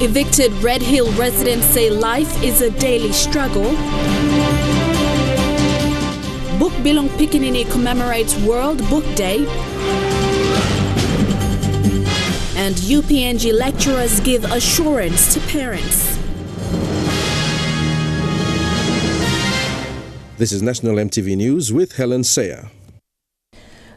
Evicted Red Hill residents say life is a daily struggle. Book Bilong Pikinini commemorates World Book Day. And UPNG lecturers give assurance to parents. This is National EMTV News with Helen Sayer.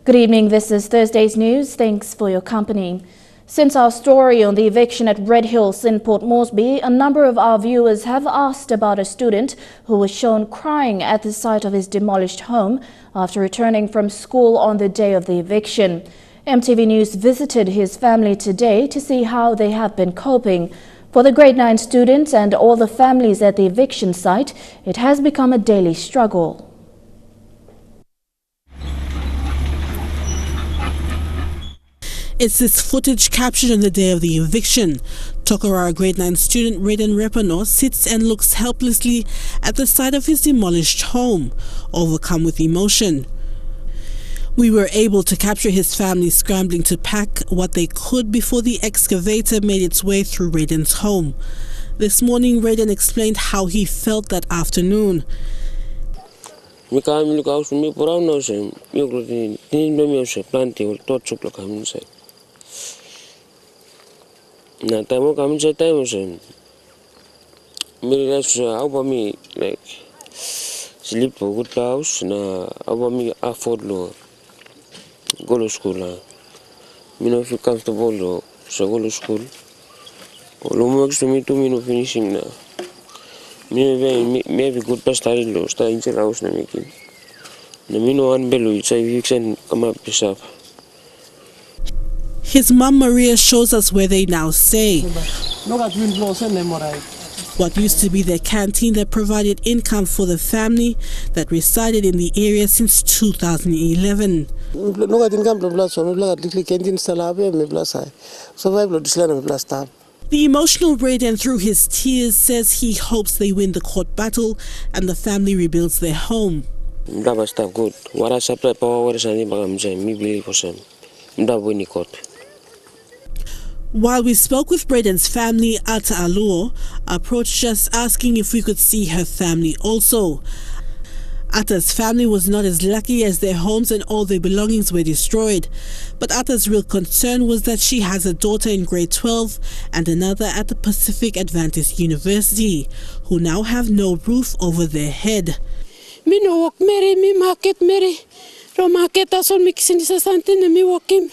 Good evening, this is Thursday's news. Thanks for your company. Since our story on the eviction at Red Hills in Port Moresby, a number of our viewers have asked about a student who was shown crying at the sight of his demolished home after returning from school on the day of the eviction. EMTV News visited his family today to see how they have been coping. For the grade 9 students and all the families at the eviction site, it has become a daily struggle. It's this footage captured on the day of the eviction. Tokarara grade 9 student Raiden Repano sits and looks helplessly at the side of his demolished home, overcome with emotion. We were able to capture his family scrambling to pack what they could before the excavator made its way through Raiden's home. This morning, Raiden explained how he felt that afternoon. Na tamo kami sa tayo sen. Mira sa ako mi like sleep for good house na ako mi afford lo go to school la. Me no feel comfortable lo sa go to school. Lo mo extra me to me no finishing na. Me have good pastor lo sta in the house na making. Na me no anbelo sa eviction kama pisap. His mum Maria shows us where they now stay. What used to be their canteen that provided income for the family that resided in the area since 2011. The emotional Raiden through his tears says he hopes they win the court battle and the family rebuilds their home. While we spoke with Braden's family, Ata Aluo approached us asking if we could see her family also. Ata's family was not as lucky as their homes and all their belongings were destroyed. But Ata's real concern was that she has a daughter in grade 12 and another at the Pacific Adventist University who now have no roof over their head. Mi no walk Mary, mi market Mary. Ro market ason mi kisinisa santin mi walkim.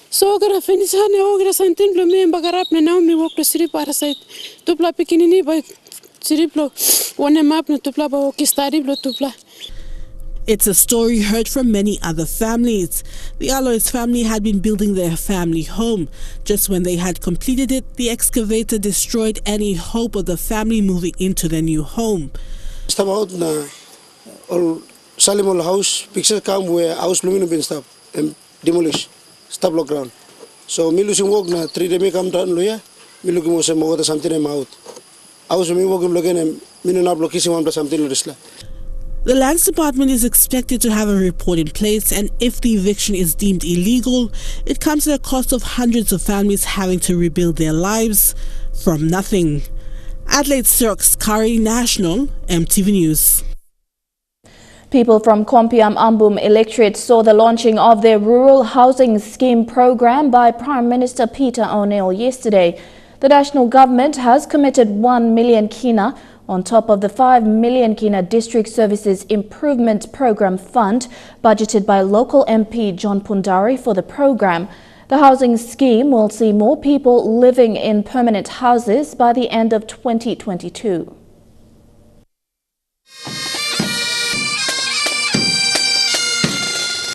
So gara finisane ogra santin lo me bagarap na now mi walk to siri parasite. Tupla pikinini ba siriplo one map na tupla ba okistari blo tupla. It's a story heard from many other families. The Alois family had been building their family home. Just when they had completed it, the excavator destroyed any hope of the family moving into their new home. Stop out na all Salimol house picture come where house lumino been stop and demolish. Stop lockdown. So me losing work na 3 days me come down loya. Me looking mo sa mo something I'm out. I was me working again and me no na blocking one something risla. The Lands Department is expected to have a report in place, and if the eviction is deemed illegal, it comes at a cost of hundreds of families having to rebuild their lives from nothing. Adelaide Sirks Kari, National EMTV News. People from Kompiam Ambum electorate saw the launching of their rural housing scheme program by Prime Minister Peter O'Neill yesterday. The national government has committed 1 million kina on top of the 5 million kina District Services Improvement Program Fund budgeted by local MP John Pundari for the program. The housing scheme will see more people living in permanent houses by the end of 2022.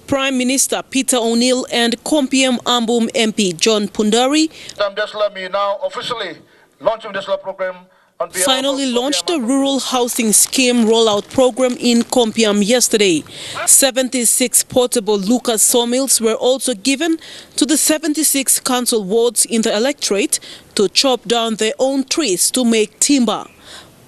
Prime Minister Peter O'Neill and Kompiam Ambum MP John Pundari finally launched the Rural Housing Scheme Rollout Program in Kompiam yesterday. 76 portable Lucas sawmills were also given to the 76 council wards in the electorate to chop down their own trees to make timber.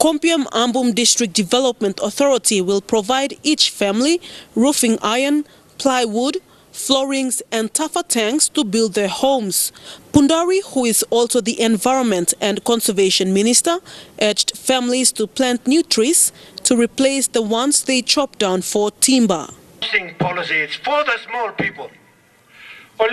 Kompiam Ambum District Development Authority will provide each family roofing iron, plywood, floorings and tougher tanks to build their homes. Pundari, who is also the Environment and Conservation Minister, urged families to plant new trees to replace the ones they chopped down for timber. Housing policy is for the small people. On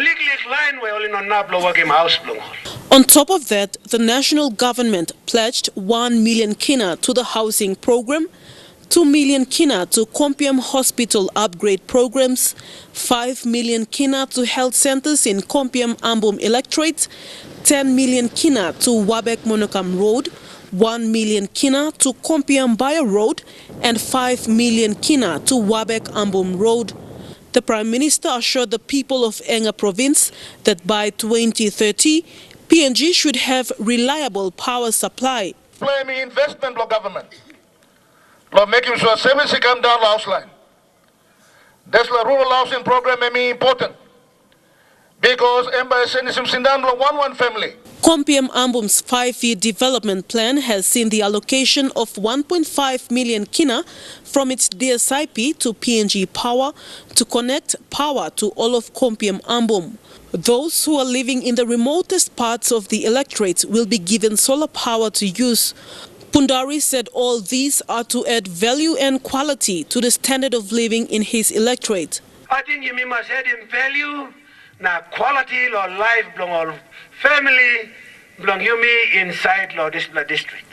top of that, the national government pledged 1 million kina to the housing program, 2 million kina to Kompiam Hospital upgrade programs, 5 million kina to health centers in Kompiam Ambum Electorate, 10 million kina to Wabek Monokam Road, 1 million kina to Kompiam Bayo Road, and 5 million kina to Wabek Ambum Road. The Prime Minister assured the people of Enga Province that by 2030, PNG should have reliable power supply. Play investment law government. Law making sure service come down house line. That's the rural housing program may important. Because embassy is sindan one family. Kompiam Ambum's 5-year development plan has seen the allocation of 1.5 million kina from its DSIP to PNG Power to connect power to all of Kompiam Ambum. Those who are living in the remotest parts of the electorate will be given solar power to use. Pundari said all these are to add value and quality to the standard of living in his electorate. I think you must add in value, na quality of life belong all family belong you me inside this district.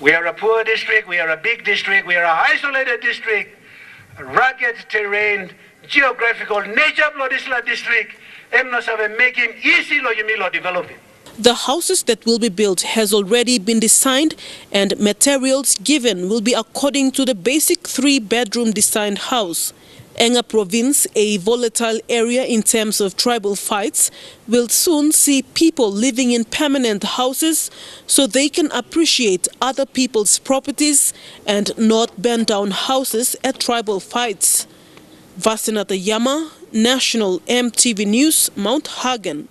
We are a poor district, we are a big district, we are an isolated district, rugged terrain, geographical nature of this district, and must have make him easy developing. The houses that will be built has already been designed and materials given will be according to the basic 3-bedroom designed house. Enga Province, a volatile area in terms of tribal fights, will soon see people living in permanent houses so they can appreciate other people's properties and not burn down houses at tribal fights. Vasinata Yama, National EMTV News, Mount Hagen.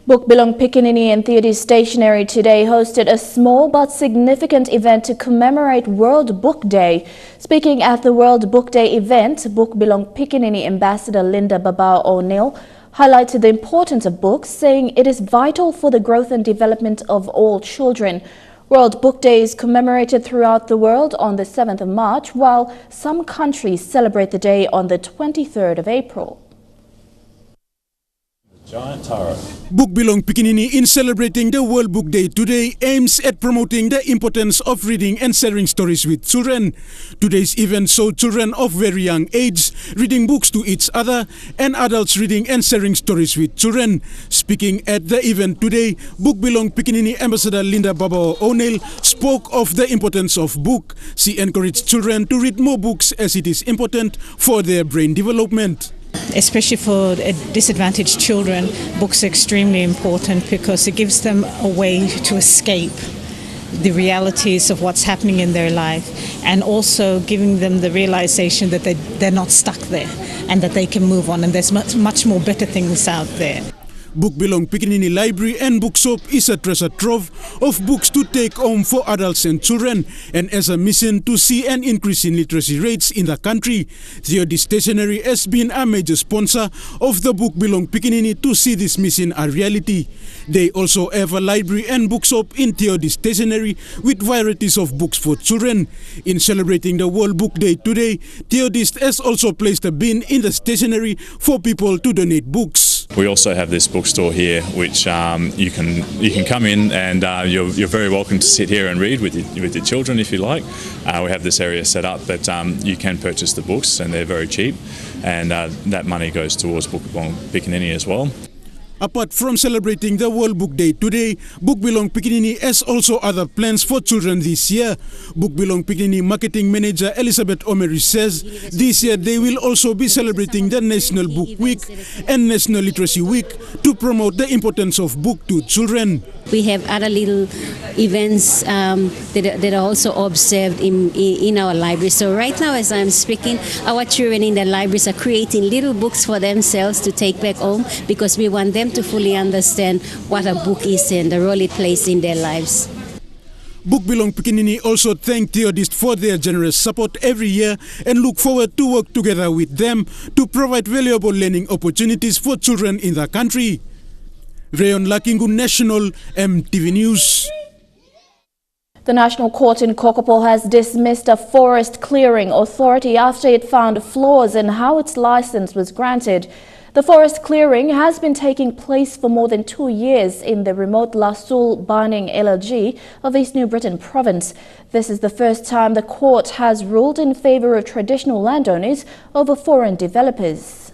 Bougainville Piccaninny and Theatre Stationery today hosted a small but significant event to commemorate World Book Day. Speaking at the World Book Day event, Bougainville Piccaninny Ambassador Linda Babao O'Neill highlighted the importance of books, saying it is vital for the growth and development of all children. World Book Day is commemorated throughout the world on the 7th of March, while some countries celebrate the day on the 23rd of April. Giant Taro. Bougainville Piccaninny, in celebrating the World Book Day today, aims at promoting the importance of reading and sharing stories with children. Today's event saw children of very young age reading books to each other and adults reading and sharing stories with children. Speaking at the event today, Bougainville Piccaninny Ambassador Linda Babao O'Neill spoke of the importance of book. She encouraged children to read more books as it is important for their brain development. Especially for disadvantaged children, books are extremely important because it gives them a way to escape the realities of what's happening in their life, and also giving them the realization that they're not stuck there and that they can move on, and there's much more better things out there. Bougainville Piccaninny Library and Bookshop is a treasure trove of books to take home for adults and children, and as a mission to see an increase in literacy rates in the country. Theatre Stationery has been a major sponsor of the Bougainville Piccaninny to see this mission a reality. They also have a library and bookshop in Theatre Stationery with varieties of books for children. In celebrating the World Book Day today, Theatre has also placed a bin in the stationery for people to donate books. We also have this bookstore here, which you can come in and you're very welcome to sit here and read with your children if you like. We have this area set up that you can purchase the books, and they're very cheap, and that money goes towards Bougainville Piccaninny as well. Apart from celebrating the World Book Day today, Bougainville Piccaninny has also other plans for children this year. Bougainville Piccaninny Marketing Manager Elizabeth Omery says this year they will also be celebrating the National Book Week and National Literacy Week to promote the importance of book to children. We have other little events that are also observed in our library. So right now, as I'm speaking, our children in the libraries are creating little books for themselves to take back home, because we want them to fully understand what a book is and the role it plays in their lives. Bougainville Pikinini also thanked Theodist for their generous support every year and look forward to work together with them to provide valuable learning opportunities for children in the country. Rayon Lakingu National, EMTV News. The National Court in Kokopo has dismissed a forest clearing authority after it found flaws in how its license was granted. The forest clearing has been taking place for more than 2 years in the remote Lasul Barning LLG of East New Britain province. This is the first time the court has ruled in favor of traditional landowners over foreign developers.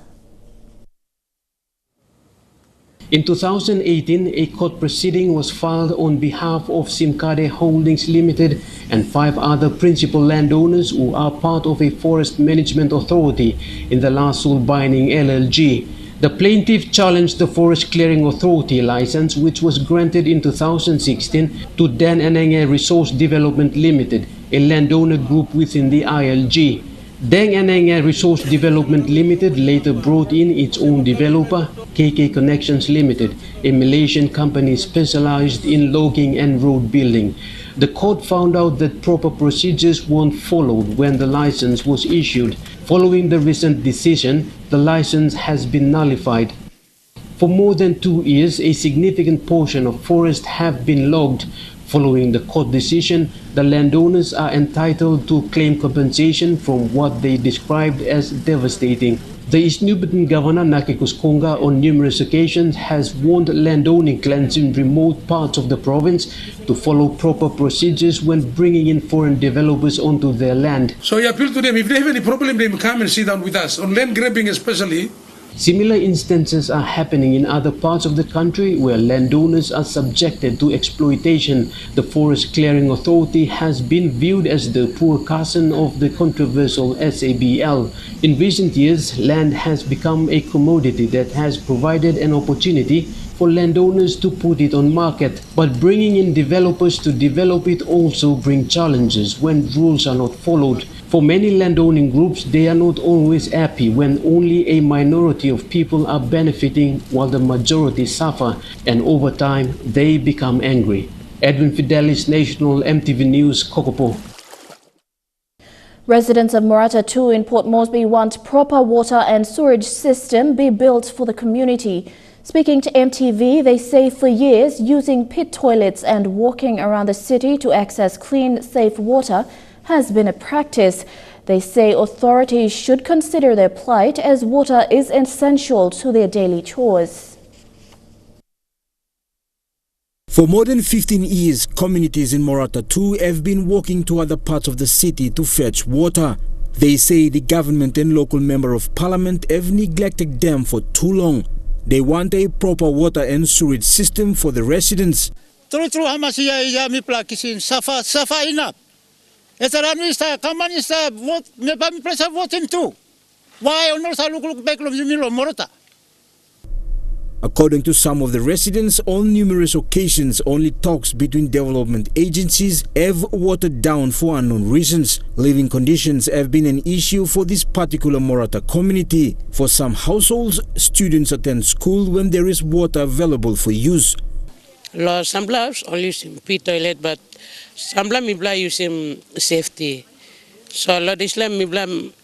In 2018, a court proceeding was filed on behalf of Simkade Holdings Limited and 5 other principal landowners who are part of a forest management authority in the Lasul Barning LLG. The plaintiff challenged the Forest Clearing Authority license, which was granted in 2016 to Dan Anenge Resource Development Limited, a landowner group within the ILG. Deng Anenge Resource Development Limited later brought in its own developer, KK Connections Limited, a Malaysian company specialized in logging and road building. The court found out that proper procedures weren't followed when the license was issued. Following the recent decision, the license has been nullified. For more than 2 years, a significant portion of forest have been logged. Following the court decision, the landowners are entitled to claim compensation from what they described as devastating. The East New Britain Governor Nakikus Konga on numerous occasions has warned landowning clans in remote parts of the province to follow proper procedures when bringing in foreign developers onto their land. So I appeal to them, if they have any problem, they come and sit down with us, on land grabbing especially. Similar instances are happening in other parts of the country where landowners are subjected to exploitation. The Forest Clearing Authority has been viewed as the poor cousin of the controversial SABL. In recent years, land has become a commodity that has provided an opportunity for landowners to put it on market. But bringing in developers to develop it also brings challenges when rules are not followed. For many landowning groups, they are not always happy when only a minority of people are benefiting while the majority suffer, and over time they become angry. Edwin Fidelis, National EMTV News, Kokopo. Residents of Morata 2 in Port Moresby want proper water and sewage system be built for the community. Speaking to EMTV, they say for years using pit toilets and walking around the city to access clean, safe water has been a practice. They say authorities should consider their plight as water is essential to their daily chores. For more than 15 years, communities in Morata 2 have been walking to other parts of the city to fetch water. They say the government and local member of parliament have neglected them for too long. They want a proper water and sewage system for the residents. True, mi plakisin safa enough. Esaranista, kamanista, vote, me pami presa voting too. Why on earth look back of you Morata? According to some of the residents, on numerous occasions, only talks between development agencies have watered down for unknown reasons. Living conditions have been an issue for this particular Morata community. For some households, students attend school when there is water available for use. Some blabs only use pit toilet, but some blab use safety. So lot Islam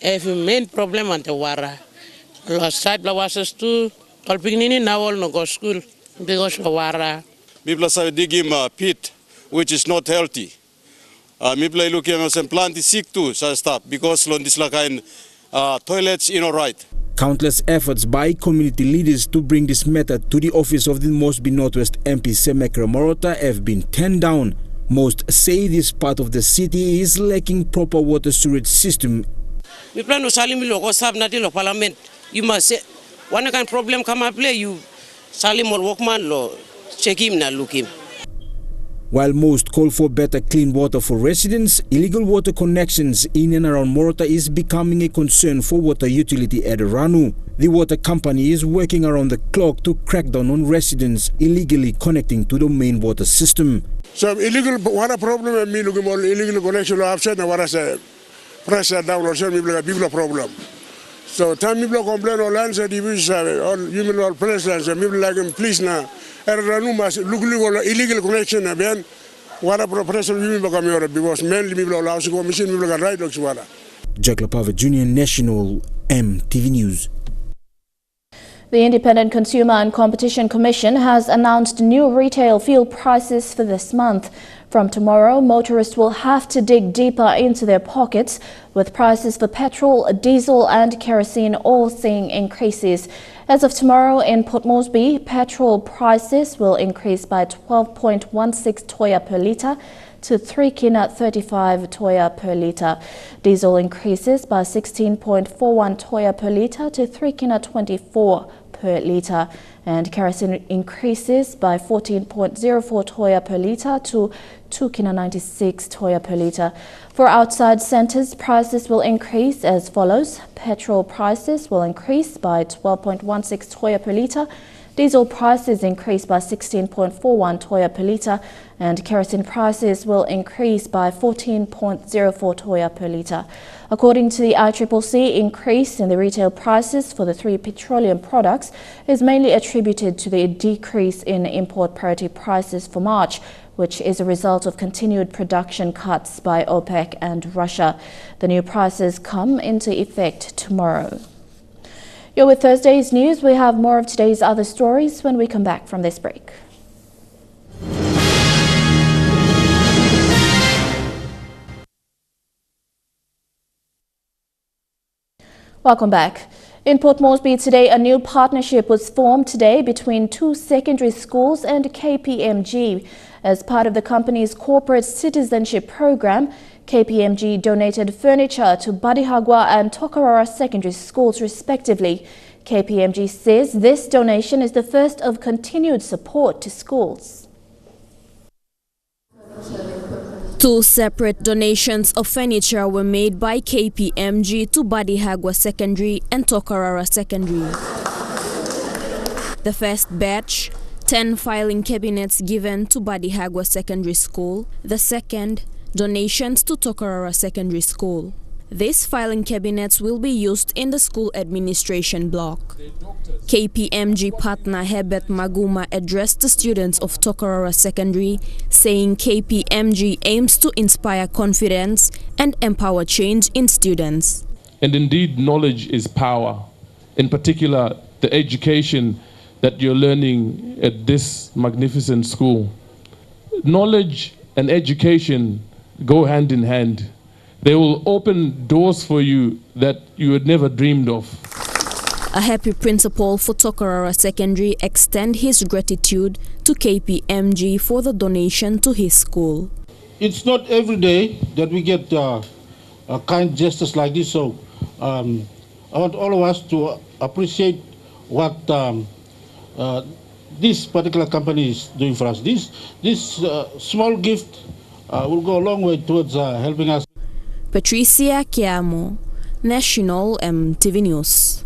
have main problem on the water. Lot side blawasses too. All beginning now all no go school because of water. People are digging pit, which is not healthy. People are looking at some plant is sick too, so stop because on this kind toilets right. Countless efforts by community leaders to bring this matter to the office of the Moresby Northwest MP Semekra Morata have been turned down. Most say this part of the city is lacking proper water sewage system. We plan to salim lo sab na lo parliament. You must say one kind problem come up play you salim or workman lo check him na look him. While most call for better clean water for residents, illegal water connections in and around Morata is becoming a concern for water utility at Ranu. The water company is working around the clock to crack down on residents illegally connecting to the main water system. So illegal water problem and me looking more illegal connection upset and water say pressure down or some people problem. So time people complain or land said or human or presidents and people like him please now. Ranu mas illegal connection again wara professional mi baka mi ora because mainly mi bla housing commission mi bla right looks wara. Jack Lapava Junior, National EMTV News. The Independent Consumer and Competition Commission has announced new retail fuel prices for this month. From tomorrow, motorists will have to dig deeper into their pockets, with prices for petrol, diesel and kerosene all seeing increases. As of tomorrow in Port Moresby, petrol prices will increase by 12.16 toya per litre to 3 kina 35 toya per litre. Diesel increases by 16.41 toya per litre to 3 kina 24 per litre, and kerosene increases by 14.04 toya per litre to 2 kina 96 toya per litre. For outside centres, prices will increase as follows. Petrol prices will increase by 12.16 toya per litre. Diesel prices increase by 16.41 toya per litre, and kerosene prices will increase by 14.04 toya per litre. According to the ICCC, increase in the retail prices for the three petroleum products is mainly attributed to the decrease in import parity prices for March, which is a result of continued production cuts by OPEC and Russia. The new prices come into effect tomorrow. You're with Thursday's news. We have more of today's other stories when we come back from this break. Welcome back. In Port Moresby today, a new partnership was formed today between two secondary schools and KPMG. As part of the company's corporate citizenship program, KPMG donated furniture to Badihagwa and Tokarara secondary schools respectively. KPMG says this donation is the first of continued support to schools. Two separate donations of furniture were made by KPMG to Badihagwa Secondary and Tokarara Secondary. The first batch, 10 filing cabinets given to Badihagwa Secondary School. The second, donations to Tokarara Secondary School. These filing cabinets will be used in the school administration block. KPMG partner Herbert Maguma addressed the students of Tokarara Secondary, saying KPMG aims to inspire confidence and empower change in students. And indeed, knowledge is power. In particular, the education that you're learning at this magnificent school. Knowledge and education go hand in hand. They will open doors for you that you had never dreamed of. A happy principal for Tokarara Secondary extend his gratitude to KPMG for the donation to his school. It's not every day that we get kind gestures like this, so I want all of us to appreciate what this particular company is doing for us. This small gift will go a long way towards helping us. Patricia Chiamo, National EMTV News.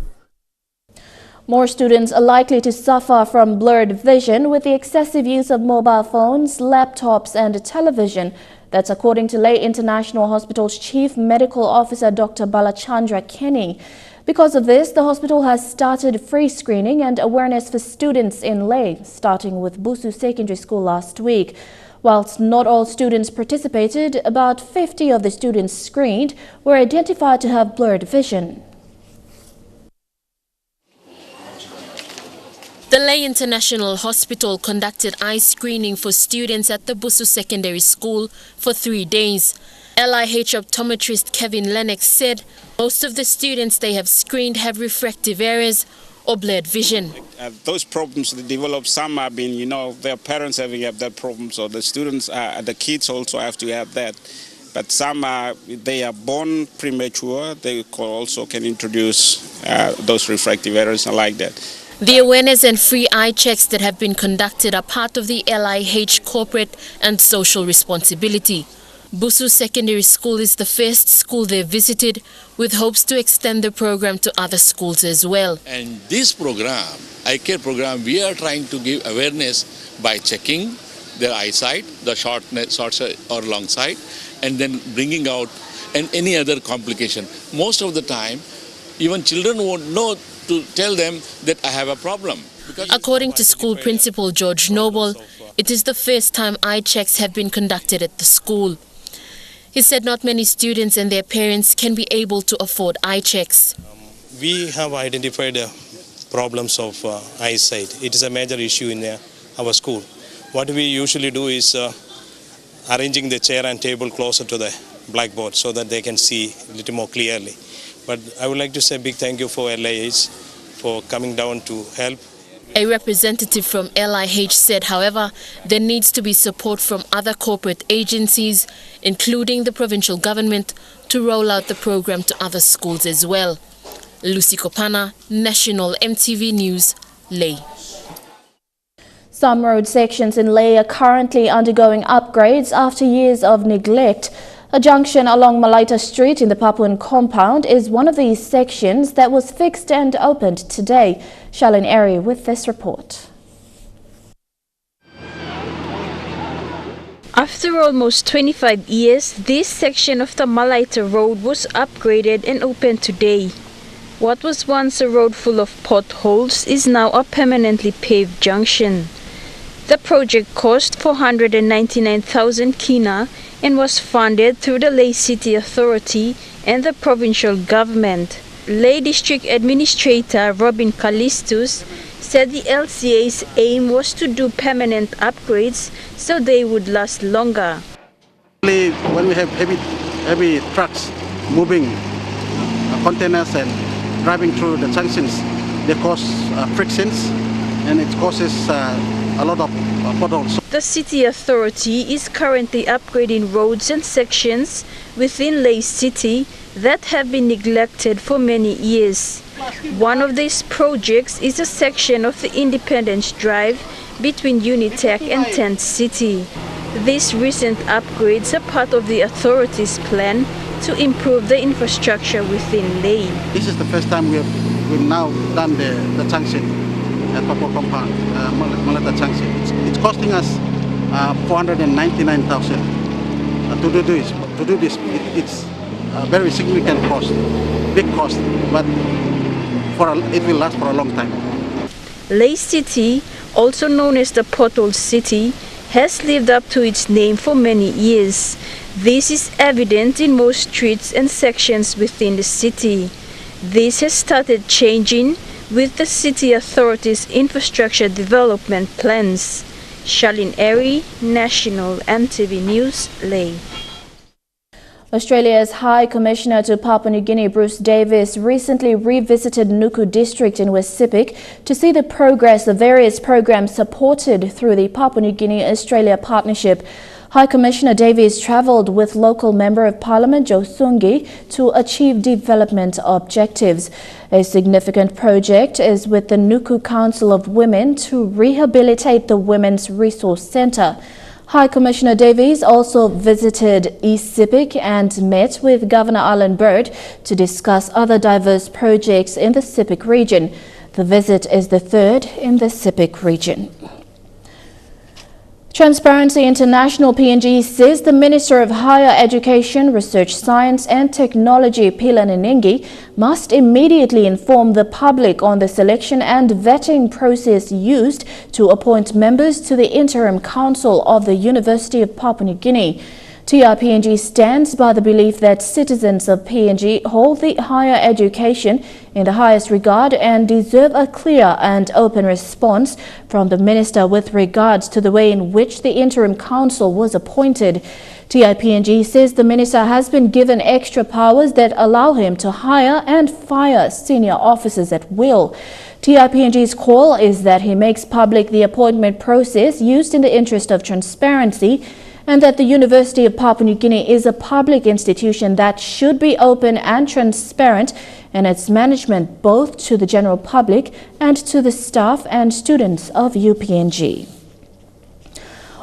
More students are likely to suffer from blurred vision with the excessive use of mobile phones, laptops and television. That's according to Lay International Hospital's Chief Medical Officer Dr. Balachandra Kenny. Because of this, the hospital has started free screening and awareness for students in Lay, starting with Busu Secondary School last week. Whilst not all students participated, about 50 of the students screened were identified to have blurred vision. The Lay International Hospital conducted eye screening for students at the Busu Secondary School for 3 days. LIH optometrist Kevin Lennox said most of the students they have screened have refractive errors or blurred vision. Those problems they develop, some have been, their parents having that problem, so the students, the kids also have to have that. But some they are born premature, they also can introduce those refractive errors and like that. The awareness and free eye checks that have been conducted are part of the LIH corporate and social responsibility. Busu Secondary School is the first school they visited, with hopes to extend the program to other schools as well. And this program, eye care program, we are trying to give awareness by checking their eyesight, the short or long sight, and then bringing out any other complication. Most of the time, even children won't know to tell them that I have a problem. According to school principal George Noble, it is the first time eye checks have been conducted at the school. He said not many students and their parents can be able to afford eye checks. We have identified problems of eyesight. It is a major issue in our school. What we usually do is arranging the chair and table closer to the blackboard so that they can see a little more clearly. But I would like to say a big thank you for LIH for coming down to help. A representative from LIH said, however, there needs to be support from other corporate agencies, including the provincial government, to roll out the program to other schools as well. Lucy Kopana, National EMTV News, Leh. Some road sections in Leh are currently undergoing upgrades after years of neglect. A junction along Malaita Street in the Papuan compound is one of these sections that was fixed and opened today. Charlene Airy with this report. After almost 25 years, this section of the Malaita Road was upgraded and opened today. What was once a road full of potholes is now a permanently paved junction. The project cost 499,000 kina and was funded through the Leh City Authority and the provincial government. Leh District Administrator Robin Callistus said the LCA's aim was to do permanent upgrades so they would last longer. When we have heavy trucks moving containers and driving through the junctions, they cause frictions and it causes a lot of potholes. The City Authority is currently upgrading roads and sections within Leh City that have been neglected for many years. One of these projects is a section of the Independence Drive between Unitec and Tent City. These recent upgrades are part of the authority's plan to improve the infrastructure within Leh. This is the first time we've now done the junction at Papua compound, Malaita junction. It's costing us 499,000 to do this. It's a very significant cost, big cost, but it will last for a long time. Leh City, also known as the Pothole City, has lived up to its name for many years. This is evident in most streets and sections within the city. This has started changing with the City Authority's infrastructure development plans. Charlene Airy, National EMTV News, Leh. Australia's High Commissioner to Papua New Guinea, Bruce Davis, recently revisited Nuku District in West Sepik to see the progress of various programs supported through the Papua New Guinea-Australia Partnership. High Commissioner Davies travelled with local Member of Parliament Joe Sungi to achieve development objectives. A significant project is with the Nuku Council of Women to rehabilitate the Women's Resource Centre. High Commissioner Davies also visited East Sepik and met with Governor Alan Bird to discuss other diverse projects in the Sepik region. The visit is the third in the Sepik region. Transparency International PNG says the Minister of Higher Education, Research, Science and Technology, Pila Ningi, must immediately inform the public on the selection and vetting process used to appoint members to the Interim Council of the University of Papua New Guinea. TRPNG stands by the belief that citizens of PNG hold the higher education in the highest regard and deserve a clear and open response from the Minister with regards to the way in which the Interim Council was appointed. TIPNG says the Minister has been given extra powers that allow him to hire and fire senior officers at will. TIPNG's call is that he makes public the appointment process used in the interest of transparency, and that the University of Papua New Guinea is a public institution that should be open and transparent in its management both to the general public and to the staff and students of UPNG.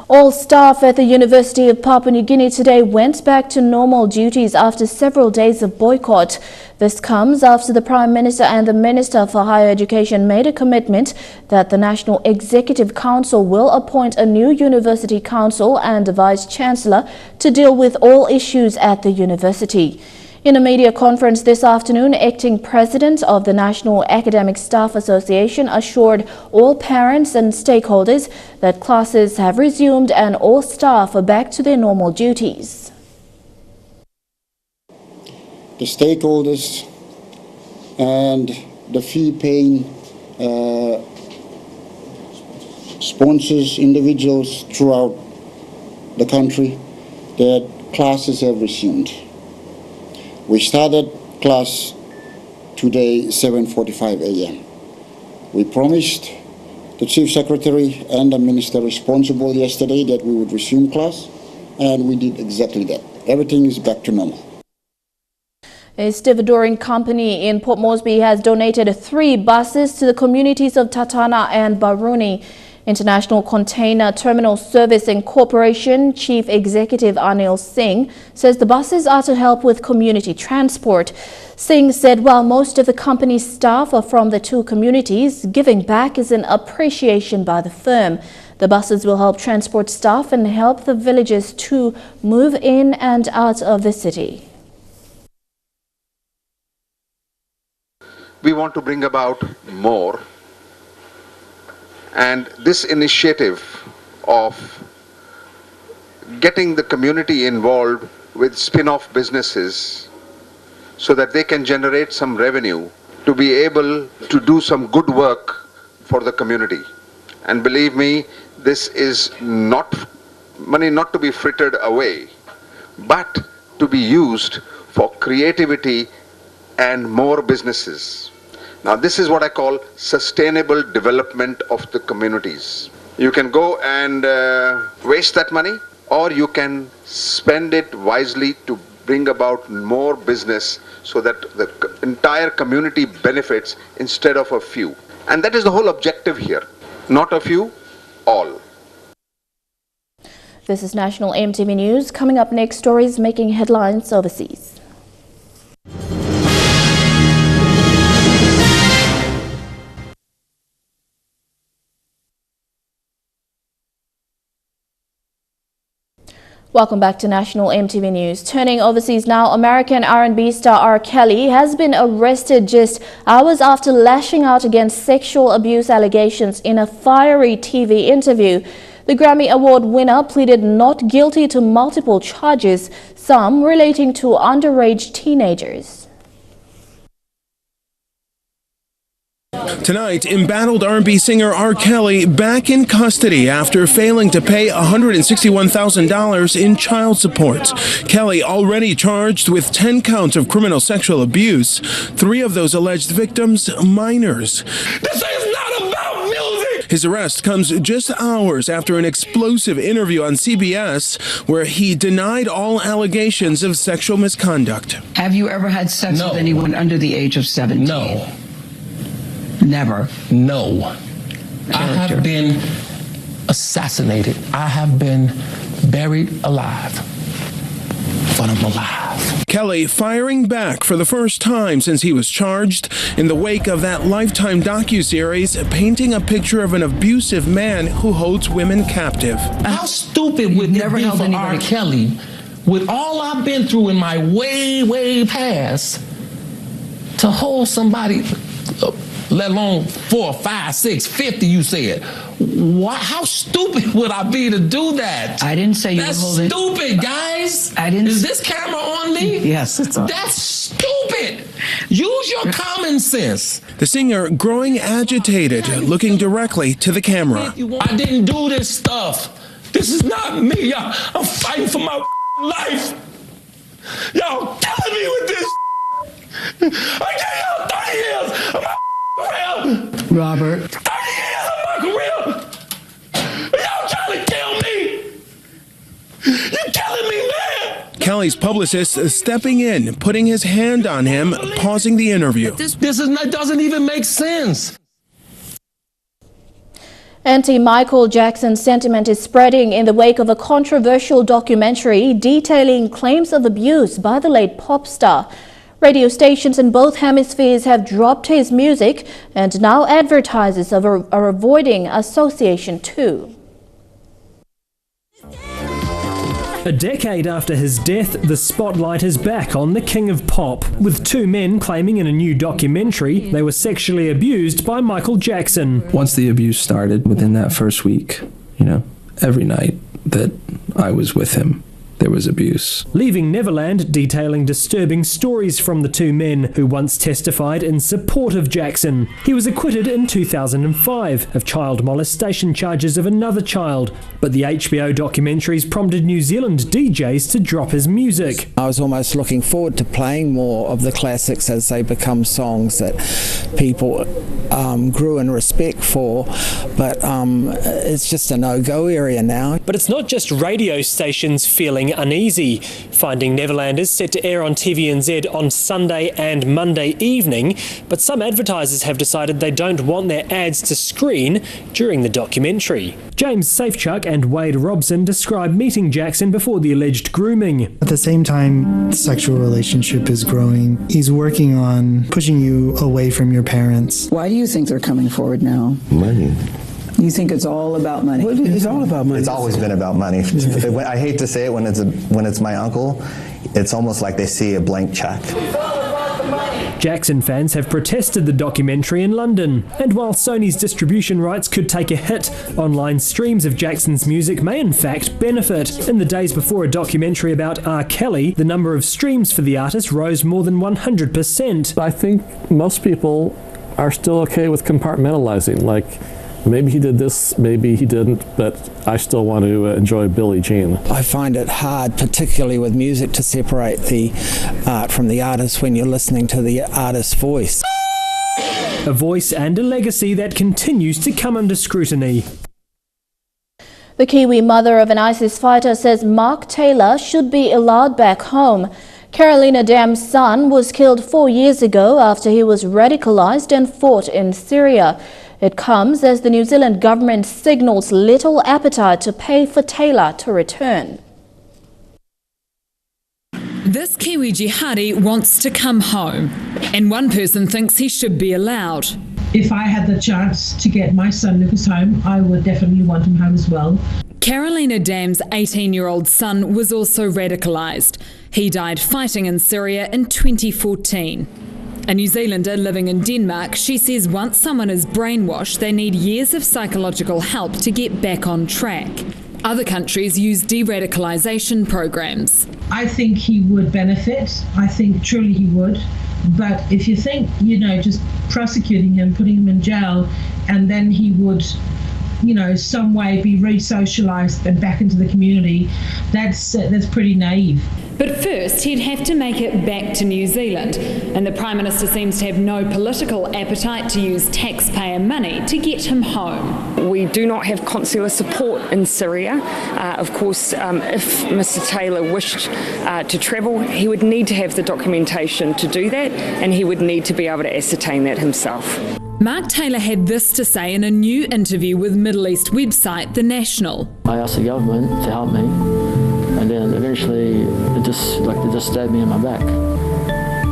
All staff at the University of Papua New Guinea today went back to normal duties after several days of boycott. This comes after the Prime Minister and the Minister for Higher Education made a commitment that the National Executive Council will appoint a new University Council and a Vice-Chancellor to deal with all issues at the university. In a media conference this afternoon, acting president of the National Academic Staff Association assured all parents and stakeholders that classes have resumed and all staff are back to their normal duties. The stakeholders and the fee-paying sponsors, individuals throughout the country, that classes have resumed. We started class today 7:45 a.m. We promised the Chief Secretary and the Minister responsible yesterday that we would resume class, and we did exactly that. Everything is back to normal. A stevedoring company in Port Moresby has donated 3 buses to the communities of Tatana and Baruni. International Container Terminal Servicing Corporation Chief Executive Anil Singh says the buses are to help with community transport. Singh said while most of the company's staff are from the 2 communities, giving back is an appreciation by the firm. The buses will help transport staff and help the villagers to move in and out of the city. We want to bring about more. And this initiative of getting the community involved with spin-off businesses so that they can generate some revenue to be able to do some good work for the community. And believe me, this is not money not to be frittered away, but to be used for creativity and more businesses. Now, this is what I call sustainable development of the communities. You can go and waste that money, or you can spend it wisely to bring about more business so that the entire community benefits instead of a few. And that is the whole objective here. Not a few, all. This is National EMTV News. Coming up next, stories making headlines overseas. Welcome back to National EMTV News. Turning overseas now, American R&B star R. Kelly has been arrested just hours after lashing out against sexual abuse allegations in a fiery TV interview. The Grammy Award winner pleaded not guilty to multiple charges, some relating to underage teenagers. Tonight, embattled R&B singer R. Kelly back in custody after failing to pay $161,000 in child support. Kelly already charged with 10 counts of criminal sexual abuse. 3 of those alleged victims, minors. This is not about music! His arrest comes just hours after an explosive interview on CBS where he denied all allegations of sexual misconduct. Have you ever had sex with anyone under the age of 17? No. Never? No. I have been assassinated. I have been buried alive. But I'm alive. Kelly firing back for the first time since he was charged in the wake of that Lifetime docuseries painting a picture of an abusive man who holds women captive. How stupid would it be for R. Kelly, with all I've been through in my way past, to hold somebody, let alone 4, 5, 6, 50, you said. How stupid would I be to do that? I didn't say you were holding... That's stupid, guys. Is this camera on me? Yes, it's on. That's stupid. Use your common sense. The singer growing agitated, looking directly to the camera. I didn't do this stuff. This is not me. I'm fighting for my life. Y'all killing me with this. I gave y'all 30 years of my career. Robert. 30 years of my career. Y'all trying to kill me. You're killing me, man. Kelly's publicist stepping in, putting his hand on him, pausing the interview. This doesn't even make sense. Anti-Michael Jackson sentiment is spreading in the wake of a controversial documentary detailing claims of abuse by the late pop star. Radio stations in both hemispheres have dropped his music, and now advertisers are avoiding association too. A decade after his death, the spotlight is back on the King of Pop, with two men claiming in a new documentary they were sexually abused by Michael Jackson. Once the abuse started, within that first week, every night that I was with him, there was abuse. Leaving Neverland detailing disturbing stories from the two men who once testified in support of Jackson. He was acquitted in 2005 of child molestation charges of another child, but the HBO documentaries prompted New Zealand DJs to drop his music. I was almost looking forward to playing more of the classics as they become songs that people grew in respect for, but it's just a no-go area now. But it's not just radio stations feeling uneasy. Finding Neverland is set to air on TVNZ on Sunday and Monday evening, but some advertisers have decided they don't want their ads to screen during the documentary. James Safechuck and Wade Robson describe meeting Jackson before the alleged grooming. At the same time, the sexual relationship is growing. He's working on pushing you away from your parents. Why do you think they're coming forward now? Money. You think it's all about money? It's all about money. It's always been about money. I hate to say it when it's my uncle. It's almost like they see a blank check. Jackson fans have protested the documentary in London, and while Sony's distribution rights could take a hit, online streams of Jackson's music may in fact benefit. In the days before a documentary about R. Kelly, the number of streams for the artist rose more than 100%. I think most people are still okay with compartmentalizing, like, maybe he did this, maybe he didn't, but I still want to enjoy Billie Jean. I find it hard, particularly with music, to separate the art from the artist when you're listening to the artist's voice. A voice and a legacy that continues to come under scrutiny. The Kiwi mother of an ISIS fighter says Mark Taylor should be allowed back home. Carolina Dam's son was killed 4 years ago after he was radicalized and fought in Syria. It comes as the New Zealand government signals little appetite to pay for Taylor to return. This Kiwi jihadi wants to come home, and one person thinks he should be allowed. If I had the chance to get my son Lucas home, I would definitely want him home as well. Carolina Dam's 18-year-old son was also radicalised. He died fighting in Syria in 2014. A New Zealander living in Denmark, she says once someone is brainwashed, they need years of psychological help to get back on track. Other countries use de-radicalisation programs. I think he would benefit. I think truly he would. But if you think, just prosecuting him, putting him in jail, and then he would, some way be re-socialised and back into the community, that's pretty naive. But first, he'd have to make it back to New Zealand, and the Prime Minister seems to have no political appetite to use taxpayer money to get him home. We do not have consular support in Syria. Of course, if Mr Taylor wished to travel, he would need to have the documentation to do that, and he would need to be able to ascertain that himself. Mark Taylor had this to say in a new interview with Middle East website The National. I asked the government to help me, and then eventually they just stabbed me in my back.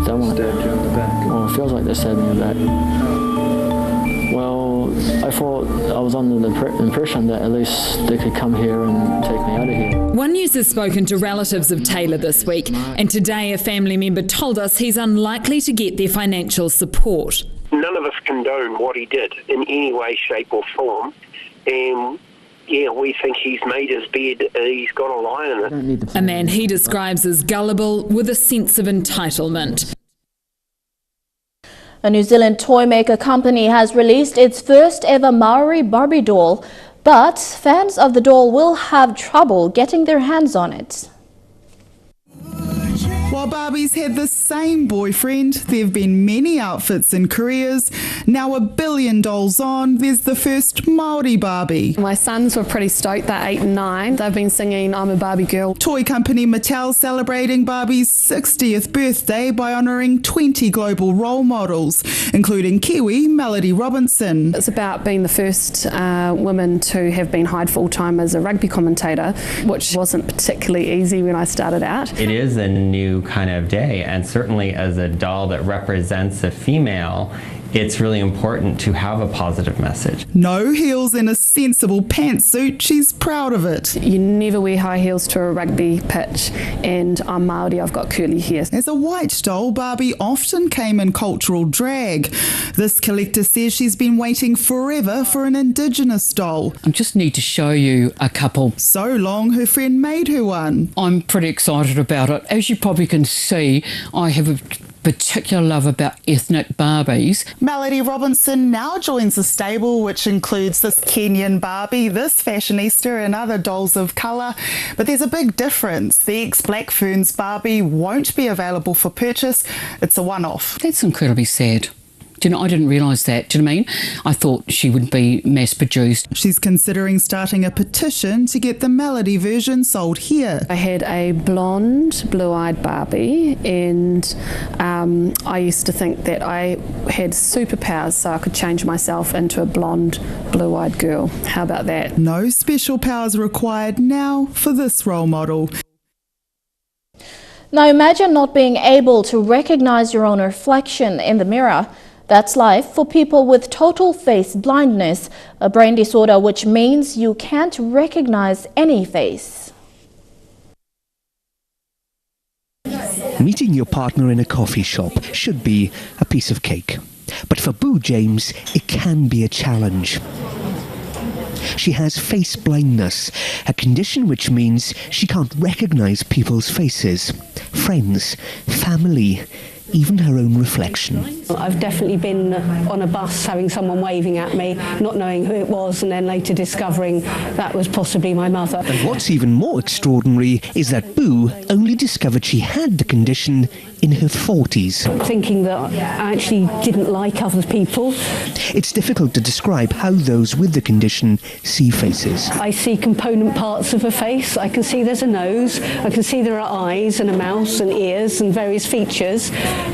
Stabbed you in the back? Well, it feels like they stabbed me in the back. Well, I thought I was under the impression that at least they could come here and take me out of here. One News has spoken to relatives of Taylor this week, and today a family member told us he's unlikely to get their financial support. None of us condone what he did in any way, shape or form. And we think he's made his bed, he's got a lie in it. A man he describes as gullible with a sense of entitlement. A New Zealand toy maker company has released its first ever Maori Barbie doll, but fans of the doll will have trouble getting their hands on it. While Barbies had the same boyfriend, there have been many outfits and careers. Now 1 billion dolls on, there's the first Māori Barbie. My sons were pretty stoked, they're 8 and 9. They've been singing I'm a Barbie Girl. Toy company Mattel celebrating Barbie's 60th birthday by honouring 20 global role models, including Kiwi Melody Robinson. It's about being the first woman to have been hired full-time as a rugby commentator, which wasn't particularly easy when I started out. It is a new kind of day, and certainly as a doll that represents a female, it's really important to have a positive message. No heels in a sensible pantsuit, she's proud of it. You never wear high heels to a rugby pitch, and I'm Māori, I've got curly hair. As a white doll, Barbie often came in cultural drag. This collector says she's been waiting forever for an Indigenous doll. I just need to show you a couple. So long, her friend made her one. I'm pretty excited about it. As you probably can see, I have a particular love about ethnic Barbies. Melody Robinson now joins the stable, which includes this Kenyan Barbie, this fashionista, and other dolls of colour. But there's a big difference. The ex-Black Ferns Barbie won't be available for purchase. It's a one-off. That's incredibly sad. Do you know, I didn't realise that. Do you know what I mean? I thought she would be mass-produced. She's considering starting a petition to get the Melody version sold here. I had a blonde, blue-eyed Barbie, and I used to think that I had superpowers so I could change myself into a blonde, blue-eyed girl. How about that? No special powers required now for this role model. Now imagine not being able to recognise your own reflection in the mirror. That's life for people with total face blindness, a brain disorder which means you can't recognize any face. Meeting your partner in a coffee shop should be a piece of cake. But for Boo James, it can be a challenge. She has face blindness, a condition which means she can't recognize people's faces, friends, family, even her own reflection. I've definitely been on a bus having someone waving at me, not knowing who it was, and then later discovering that was possibly my mother. And what's even more extraordinary is that Boo only discovered she had the condition in her 40s. Thinking that I actually didn't like other people. It's difficult to describe how those with the condition see faces. I see component parts of a face. I can see there's a nose, I can see there are eyes and a mouth and ears and various features,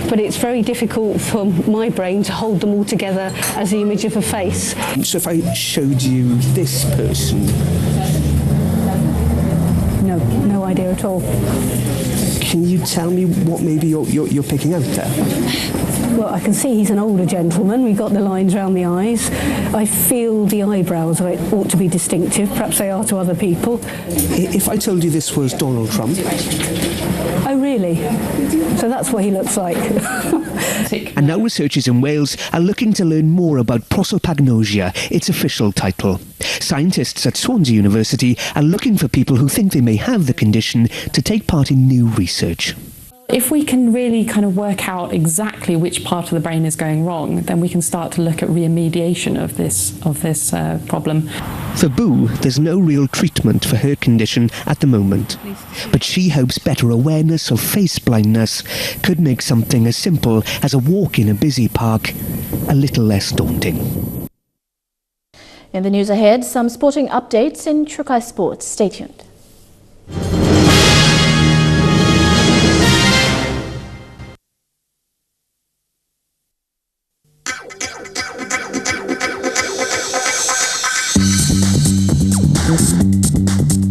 but it's very difficult for my brain to hold them all together as the image of a face. So if I showed you this person? No idea at all. Can you tell me what maybe you're picking out there? Well, I can see he's an older gentleman. We've got the lines around the eyes. I feel the eyebrows ought to be distinctive. Perhaps they are to other people. If I told you this was Donald Trump? Oh, really? So that's what he looks like. And now researchers in Wales are looking to learn more about prosopagnosia, its official title. Scientists at Swansea University are looking for people who think they may have the condition to take part in new research. If we can really kind of work out exactly which part of the brain is going wrong, then we can start to look at remediation of this problem. For Boo, there's no real treatment for her condition at the moment. But she hopes better awareness of face blindness could make something as simple as a walk in a busy park a little less daunting. In the news ahead, some sporting updates in Trukai Sports. Stay tuned.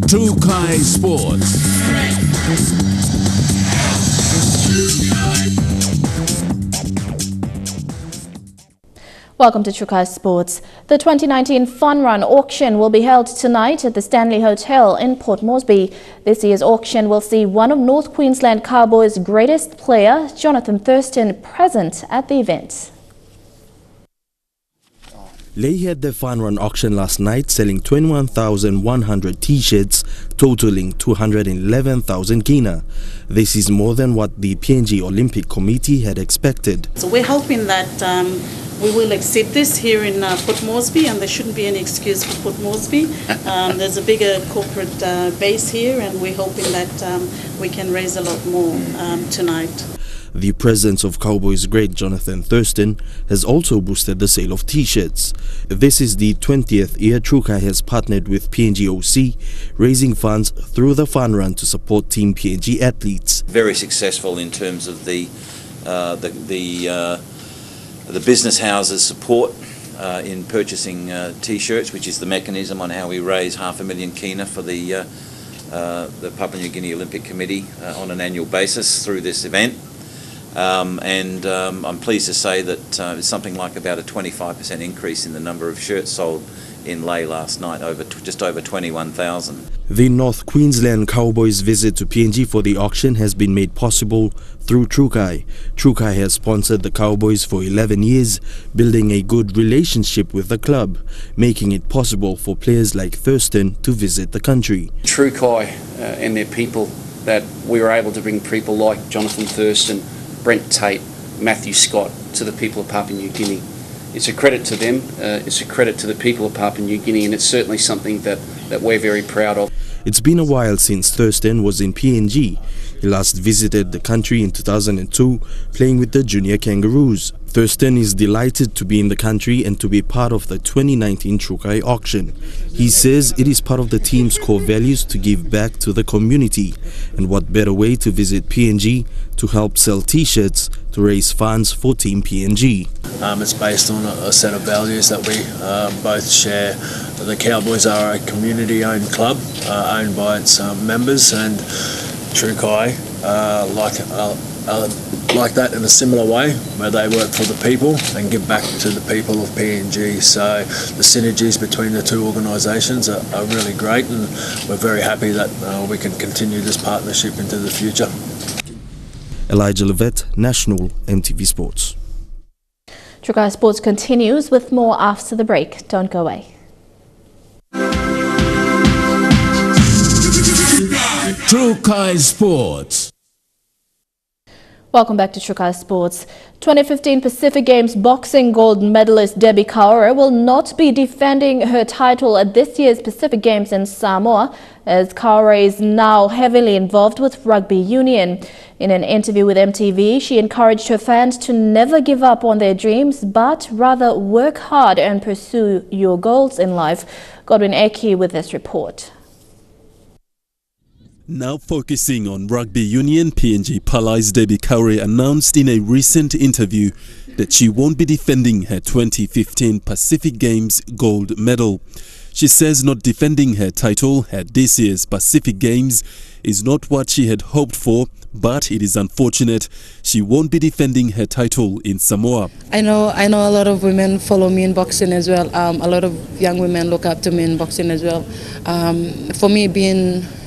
Trukai Sports. Welcome to Trukai Sports. The 2019 Fun Run auction will be held tonight at the Stanley Hotel in Port Moresby. This year's auction will see one of North Queensland Cowboys' greatest player, Jonathan Thurston, present at the event. Lay had the Fun Run auction last night, selling 21,100 t-shirts, totaling 211,000 kina. This is more than what the PNG Olympic Committee had expected. So we're hoping that we will accept this here in Port Moresby, and there shouldn't be any excuse for Port Moresby. There's a bigger corporate base here, and we're hoping that we can raise a lot more tonight. The presence of Cowboys great Jonathan Thurston has also boosted the sale of t-shirts. This is the 20th year Trukai has partnered with PNG OC, raising funds through the Fun Run to support Team PNG athletes. Very successful in terms of the business houses' support in purchasing t-shirts, which is the mechanism on how we raise 500,000 kina for the Papua New Guinea Olympic Committee on an annual basis through this event. I'm pleased to say that it's something like about a 25% increase in the number of shirts sold in Lae last night, just over 21,000. The North Queensland Cowboys' visit to PNG for the auction has been made possible through Trukai. Trukai has sponsored the Cowboys for 11 years, building a good relationship with the club, making it possible for players like Thurston to visit the country. Trukai and their people, that we were able to bring people like Jonathan Thurston, Brent Tate, Matthew Scott to the people of Papua New Guinea. It's a credit to them, it's a credit to the people of Papua New Guinea, and it's certainly something that we're very proud of. It's been a while since Thurston was in PNG. He last visited the country in 2002, playing with the Junior Kangaroos. Thurston is delighted to be in the country and to be part of the 2019 Trukai auction. He says it is part of the team's core values to give back to the community, and what better way to visit PNG to help sell t-shirts to raise funds for Team PNG. It's based on a set of values that we both share. The Cowboys are a community-owned club, owned by its members, and Trukai like that in a similar way, where they work for the people and give back to the people of PNG. So the synergies between the two organisations are really great, and we're very happy that we can continue this partnership into the future. Elijah Levet, National EMTV Sports. Trukai Sports continues with more after the break. Don't go away. Trukai Sports. Welcome back to Trukai Sports. 2015 Pacific Games boxing gold medalist Debbie Kaura will not be defending her title at this year's Pacific Games in Samoa, as Kaura is now heavily involved with rugby union. In an interview with EMTV, she encouraged her fans to never give up on their dreams, but rather work hard and pursue your goals in life. Godwin Eki with this report. Now focusing on rugby union, PNG Palai's Debbie Kaura announced in a recent interview that she won't be defending her 2015 Pacific Games gold medal. She says not defending her title at this year's Pacific Games is not what she had hoped for, but it is unfortunate she won't be defending her title in Samoa. I know a lot of women follow me in boxing as well. A lot of young women look up to me in boxing as well. For me,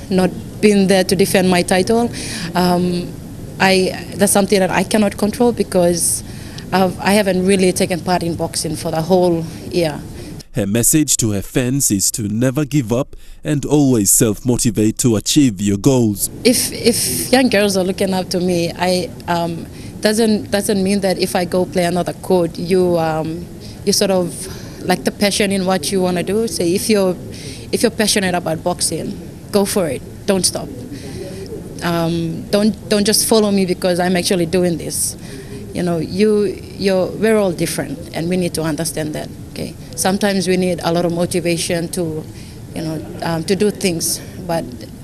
not being there to defend my title, that's something that I cannot control, because I haven't really taken part in boxing for the whole year. Her message to her fans is to never give up and always self-motivate to achieve your goals. If young girls are looking up to me, doesn't mean that if I go play another court, you sort of like the passion in what you want to do. Say if you're passionate about boxing, go for it. Don't stop. Don't just follow me because I'm actually doing this. You know, we're all different, and we need to understand that. Okay. Sometimes we need a lot of motivation to do things, but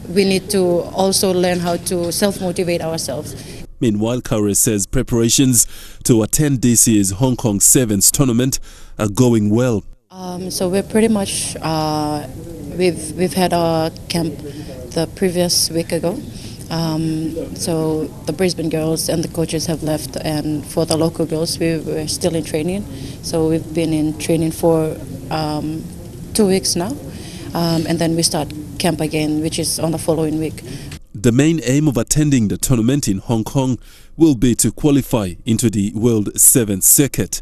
we need to also learn how to self-motivate ourselves. Meanwhile, Kaura says preparations to attend this year's Hong Kong Sevens tournament are going well. So we're pretty much we've had our camp the previous week ago. So the Brisbane girls and the coaches have left, and for the local girls we were still in training. So we've been in training for 2 weeks now, and then we start camp again, which is on the following week. The main aim of attending the tournament in Hong Kong will be to qualify into the World Sevens circuit.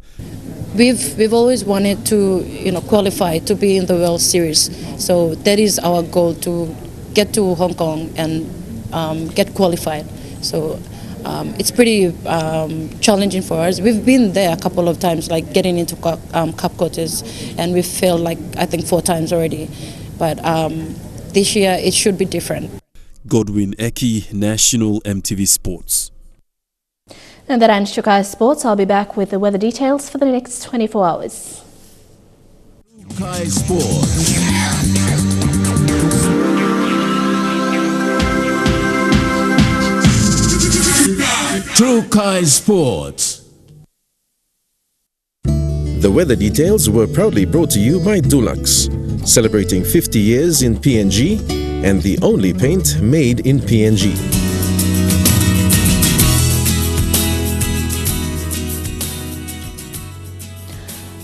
We've always wanted to qualify to be in the World Series, so that is our goal, to get to Hong Kong and get qualified. So it's pretty challenging for us. We've been there a couple of times, like getting into cup quarters, and we've failed like I think 4 times already. But this year it should be different. Godwin Eki, National EMTV Sports. And that ends Trukai Sports. I'll be back with the weather details for the next 24 hours. Trukai Sports. Trukai Sports. The weather details were proudly brought to you by Dulux, celebrating 50 years in PNG and the only paint made in PNG.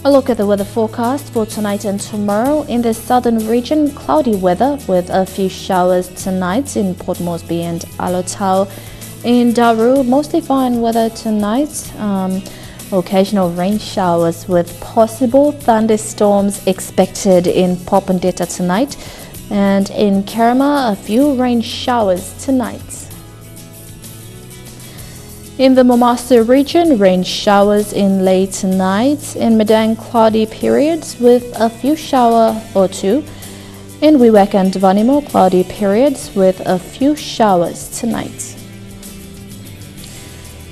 A look at the weather forecast for tonight and tomorrow. In the southern region, cloudy weather with a few showers tonight in Port Moresby and Alotau. In Daru, mostly fine weather tonight. Occasional rain showers with possible thunderstorms expected in Popondetta tonight. And in Kerema, a few rain showers tonight. In the Mombasa region, rain showers in late tonight. In Madang, cloudy periods with a few shower or two. In Wewak and Vanimo, cloudy periods with a few showers tonight.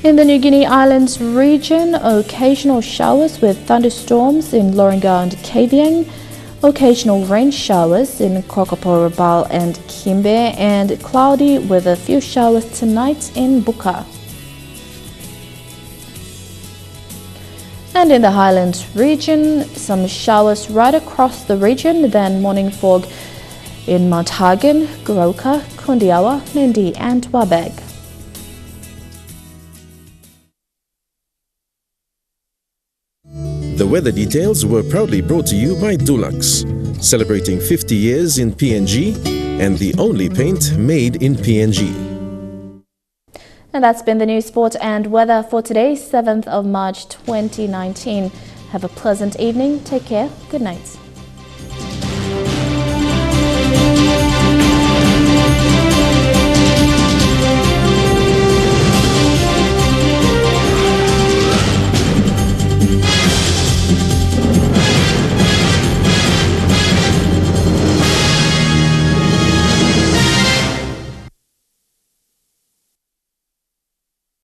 In the New Guinea Islands region, occasional showers with thunderstorms in Loringa and Kavieng. Occasional rain showers in Kokopo, Rabaul and Kimbe, and cloudy with a few showers tonight in Buka. And in the Highlands region, some showers right across the region, then morning fog in Mount Hagen, Goroka, Kundiawa, Mendi and Wabeg. The weather details were proudly brought to you by Dulux, celebrating 50 years in PNG and the only paint made in PNG. And that's been the news, sport and weather for today, 7th of March 2019. Have a pleasant evening. Take care. Good night.